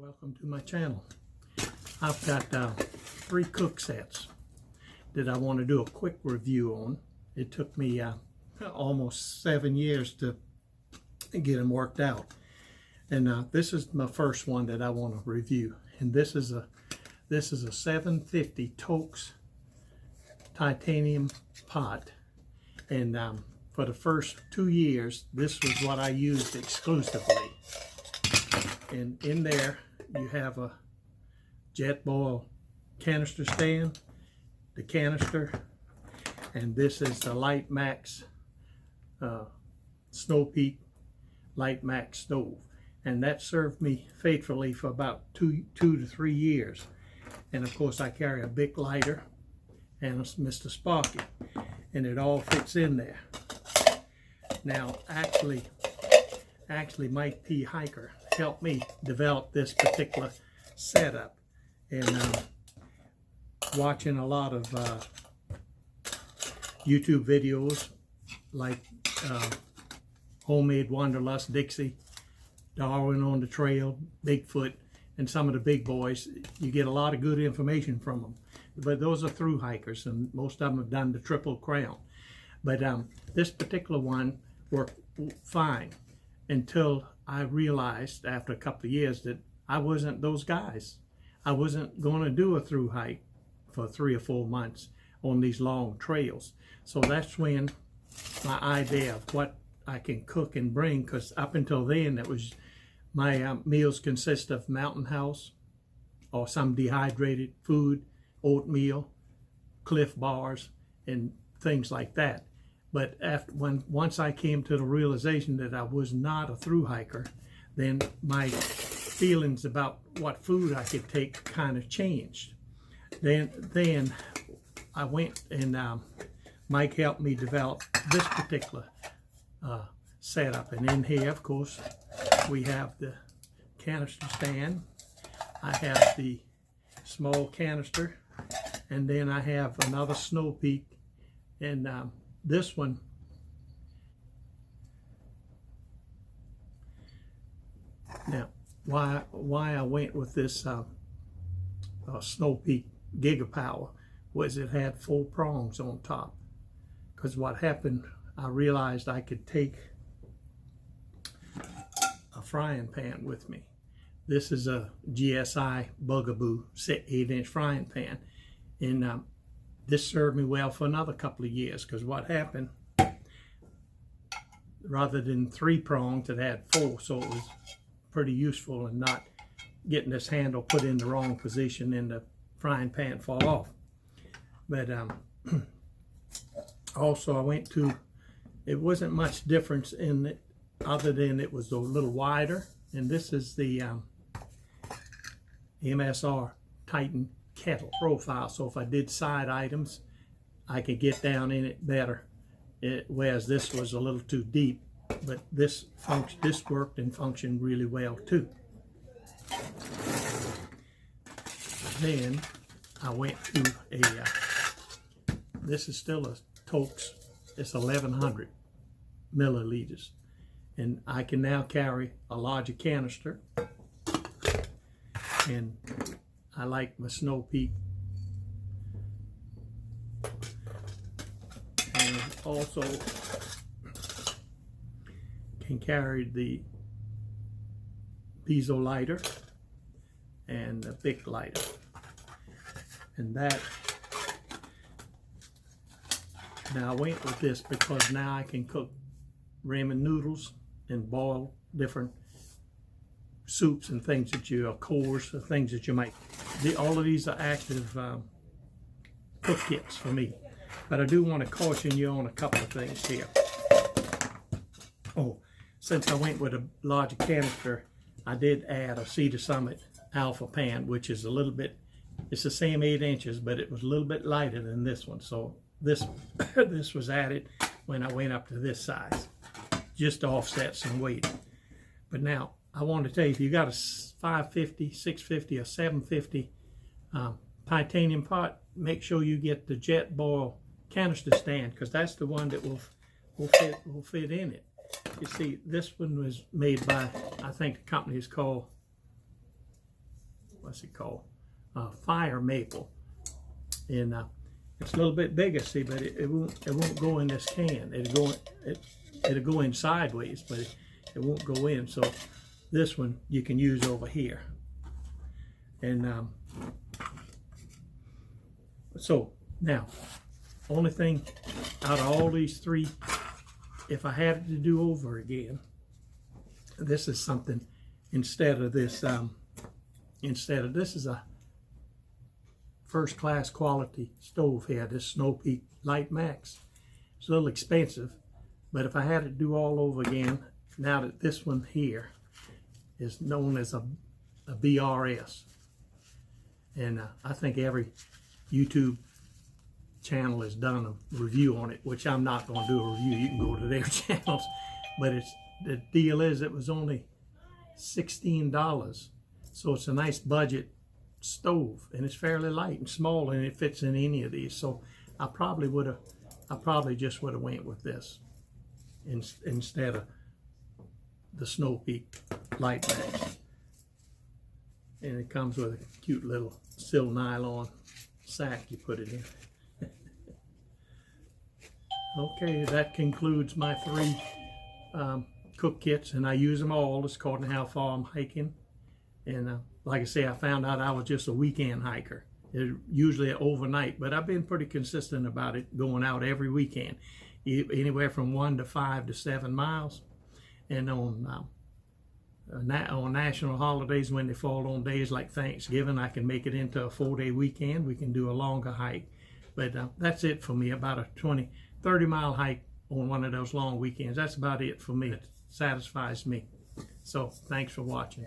Welcome to my channel. I've got 3 cook sets that I want to do a quick review on. It took me almost 7 years to get them worked out, and this is my first one that I want to review. And this is a 750 Toaks titanium pot, and for the first 2 years this was what I used exclusively. And in there you have a jet boil canister stand, the canister, and this is the Light Max Snow Peak Light Max stove, and that served me faithfully for about two to 3 years. And of course I carry a big lighter and a Mr. Sparky, and it all fits in there. Now actually Mike P. Hiker helped me develop this particular setup, and watching a lot of YouTube videos like Homemade Wanderlust, Dixie, Darwin on the Trail, Bigfoot, and some of the big boys. You get a lot of good information from them, but those are through hikers, and most of them have done the Triple Crown. But this particular one worked fine until I realized after a couple of years that I wasn't those guys. I wasn't going to do a through hike for 3 or 4 months on these long trails. So that's when my idea of what I can cook and bring, because up until then it was my meals consist of Mountain House or some dehydrated food, oatmeal, Cliff Bars, and things like that. But once I came to the realization that I was not a through hiker, then my feelings about what food I could take kind of changed. Then I went and Mike helped me develop this particular setup. And in here, of course, we have the canister stand. I have the small canister, and then I have another Snow Peak, and this one now why I went with this Snow Peak Giga Power was it had 4 prongs on top, because what happened, I realized I could take a frying pan with me. This is a GSI Bugaboo 8-inch frying pan, and this served me well for another couple of years, because what happened, rather than 3 prongs, it had 4, so it was pretty useful in not getting this handle put in the wrong position and the frying pan fall off. But also I went to, it wasn't much difference in it other than it was a little wider, and this is the MSR Titan Kettle profile, so if I did side items I could get down in it better, whereas this was a little too deep. But this worked and functioned really well too. Then I went to a this is still a Toaks, it's 1100 milliliters, and I can now carry a larger canister, and I like my Snow Peak, and also can carry the piezo lighter and the big lighter. And that, now I went with this because now I can cook ramen noodles and boil different soups and things that you, cores, things that you might. All of these are active cook kits for me. But I do want to caution you on a couple of things here. Oh, since I went with a larger canister, I did add a Cedar Summit Alpha pan, which is a little bit, it's the same 8 inches, but it was a little bit lighter than this one. So this was added when I went up to this size, just to offset some weight. But now I want to tell you, if you got a 550, 650, or 750 titanium pot, make sure you get the jet boil canister stand, because that's the one that will fit in it. You see, this one was made by, I think the company is called what's it called? Fire maple. And it's a little bit bigger, see, but it won't go in this can. It'll go in sideways, but it won't go in. So this one you can use over here. And so now, only thing out of all these three, if I had it to do over again, this is something instead of this is a first class quality stove here, this Snow Peak Light Max. It's a little expensive, but if I had to do all over again, now that this one here is known as a BRS, and I think every YouTube channel has done a review on it, which I'm not going to do a review. You can go to their channels, but the deal is it was only $16, so it's a nice budget stove, and it's fairly light and small, and it fits in any of these. So I probably just would have went with this instead of the Snow Peak Light Max. And it comes with a cute little sil nylon sack you put it in. Okay, that concludes my 3 cook kits, and I use them all according to how far I'm hiking. And like I say, I found out I was just a weekend hiker. Usually overnight, but I've been pretty consistent about it, going out every weekend, anywhere from 1 to 5 to 7 miles. And on national holidays, when they fall on days like Thanksgiving, I can make it into a 4-day weekend. We can do a longer hike. But that's it for me, about a 30 mile hike on one of those long weekends. That's about it for me. It satisfies me. So thanks for watching.